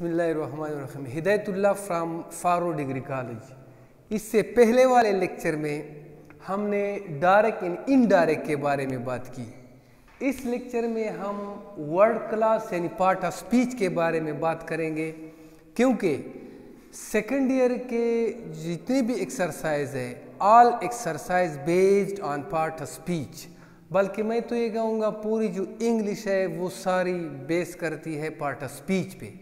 बिस्मिल्लाहिर्रहमानिर्रहीम। हिदायतुल्लाह फ्राम फारो degree college. इससे पहले वाले लेक्चर में हमने डायरेक्ट एंड इनडायरेक्ट के बारे में बात की। इस लेक्चर में हम वर्ड क्लास यानी पार्ट ऑफ स्पीच के बारे में बात करेंगे, क्योंकि सेकेंड ईयर के जितने भी एक्सरसाइज है all exercise based on part of speech, बल्कि मैं तो ये कहूँगा पूरी जो इंग्लिश है वो सारी बेस करती है पार्ट ऑफ स्पीच पे।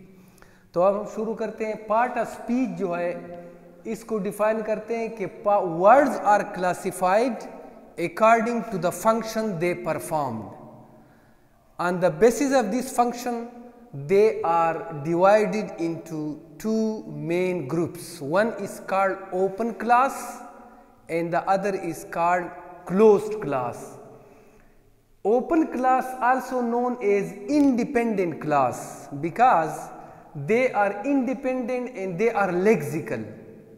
तो अब हम शुरू करते हैं। पार्ट ऑफ स्पीच जो है इसको डिफाइन करते हैं कि words are classified according to the function they performed. On the basis of this function they are divided into two main groups. One is called open class and the other is called closed class. Open class also known as independent class because they are independent and they are lexical.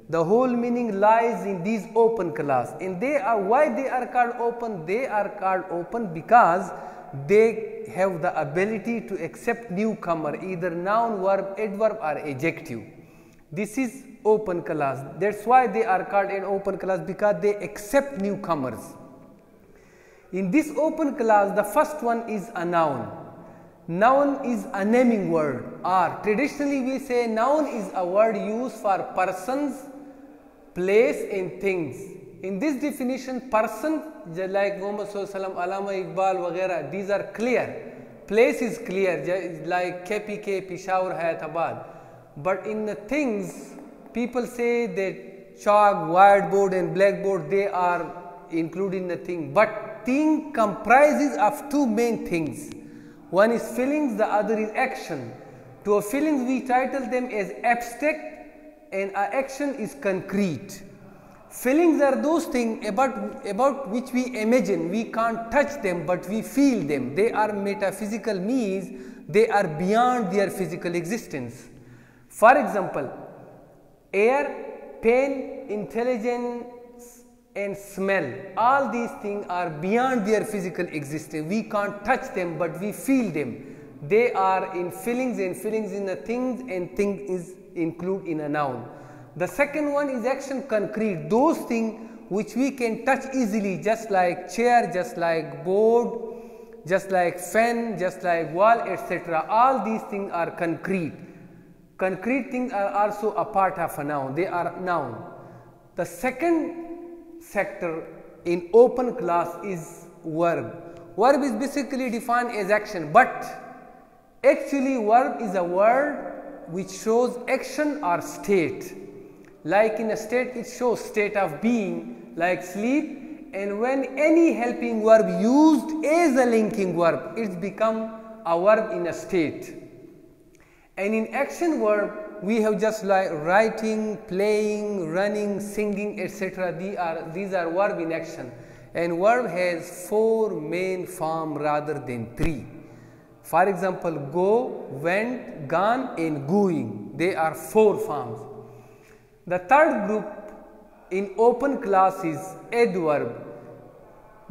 The whole meaning lies in these open class, and they are, why they are called open? They are called open because they have the ability to accept newcomer, either noun, verb, adverb or adjective. This is open class. That's why they are called an open class, because they accept newcomers. In this open class, the first one is a noun. Noun is a naming word, or traditionally we say noun is a word used for persons, place and things. In this definition, person like Muhammad Sallallahu Alaihi Wasallam, Iqbal वगैरह, these are clear. Place is clear, like KPK, Peshawar, Hyderabad. But in the things, people say that chalk, whiteboard and blackboard, they are included in the thing. But thing comprises of two main things. One is feelings, the other is action. To a feelings we title them as abstract and a action is concrete. Feelings are those things about which we imagine, we can't touch them but we feel them. They are metaphysical, means they are beyond their physical existence. For example, air, pain, intelligence and smell, all these things are beyond their physical existence. We can't touch them but we feel them. They are in feelings, and feelings in the things, and thing is included in a noun. The second one is action, concrete, those things which we can touch easily, just like chair, just like board, just like fan, just like wall, etc. All these things are concrete. Concrete things are also a part of a noun, they are noun. The second sector in open class is verb. Verb is basically defined as action, but actually verb is a word which shows action or state. Like in a state, it shows state of being, like sleep, and when any helping verb used as a linking verb, it's become a verb in a state. And in action verb, we have just like writing, playing, running, singing, etc. These are verb in action. And verb has four main forms rather than three. For example, go, went, gone and going. They are four forms. The third group in open class is adverb.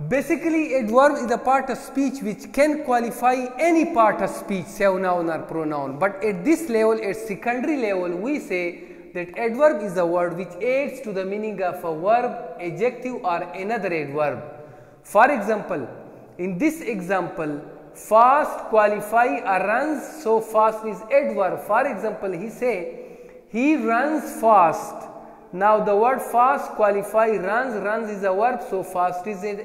Basically, adverb is a part of speech which can qualify any part of speech, say noun or pronoun. But at this level, at secondary level, we say that adverb is a word which adds to the meaning of a verb, adjective or another adverb. For example, in this example, fast qualify a runs, so fast is adverb. For example, he say, he runs fast. Now the word fast qualify runs, runs is a verb, so fast is an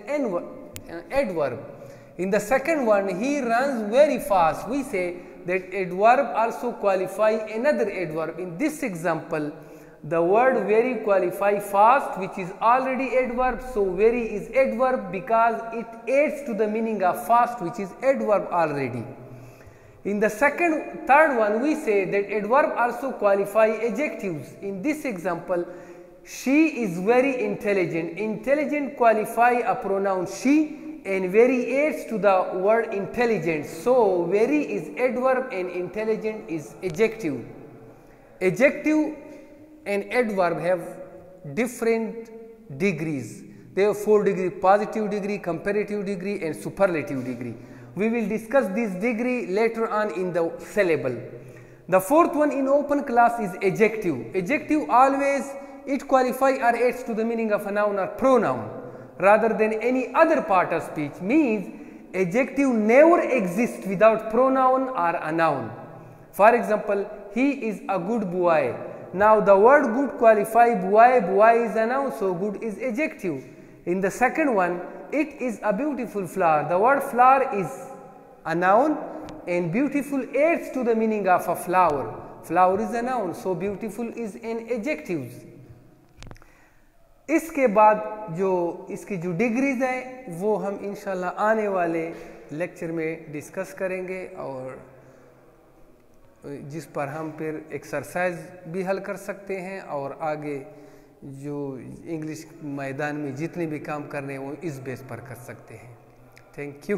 adverb. In the second one, he runs very fast. We say that adverb also qualify another adverb. In this example, the word very qualify fast, which is already adverb, so very is adverb because it adds to the meaning of fast, which is adverb already. In the third one, we say that adverb also qualify adjectives. In this example, she is very intelligent. Intelligent qualify a pronoun she, and very adds to the word intelligent. So, very is adverb and intelligent is adjective. Adjective and adverb have different degrees. They have 4 degrees: positive degree, comparative degree and superlative degree. We will discuss this degree later on in the syllable. The fourth one in open class is adjective. Adjective always it qualify or adds to the meaning of a noun or pronoun rather than any other part of speech. Means adjective never exists without pronoun or a noun. For example, he is a good boy. Now the word good qualify boy, boy is a noun, so good is adjective. In the second one, it is a beautiful flower. The word flower is a noun and beautiful adds to the meaning of a flower. Flower is a noun, so beautiful is an adjective. इसके बाद जो इसकी जो degrees है वो हम इंशाल्लाह आने वाले लेक्चर में डिस्कस करेंगे और जिस पर हम फिर एक्सरसाइज भी हल कर सकते हैं और आगे जो इंग्लिश मैदान में जितने भी काम करने हैं वो इस बेस पर कर सकते हैं। Thank you.